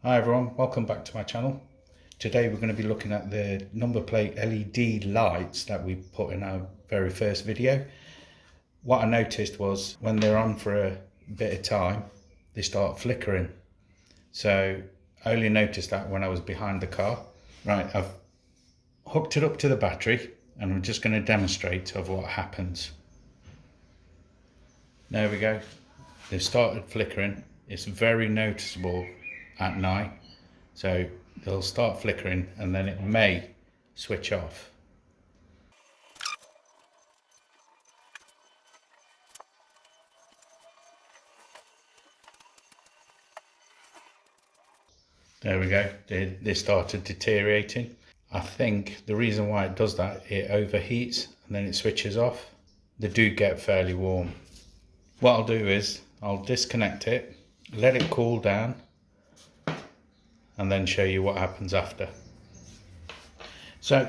Hi everyone, welcome back to my channel. Today we're going to be looking at the number plate LED lights that we put in our very first video. What I noticed was when they're on for a bit of time, they start flickering. So I only noticed that when I was behind the car. Right, I've hooked it up to the battery and I'm just going to demonstrate of what happens. There we go, they've started flickering. It's very noticeable at night, so they'll start flickering and then it may switch off. There we go, they started deteriorating. I think the reason why it does that, it overheats and then it switches off. They do get fairly warm. What I'll do is I'll disconnect it, let it cool down, and then show you what happens after. So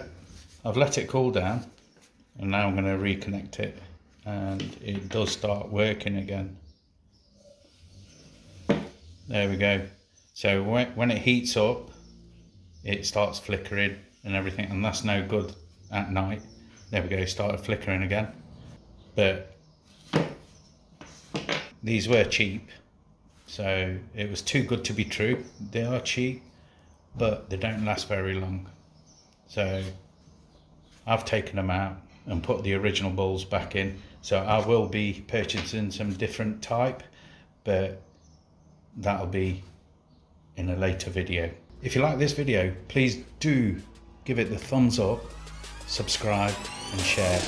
I've let it cool down and now I'm going to reconnect it, and it does start working again. There we go. So when it heats up, it starts flickering and everything, and that's no good at night. There we go, started flickering again. But these were cheap, so it was too good to be true. They are cheap, but they don't last very long. So I've taken them out and put the original bulbs back in. So I will be purchasing some different type, but that'll be in a later video. If you like this video, please do give it the thumbs up, subscribe and share.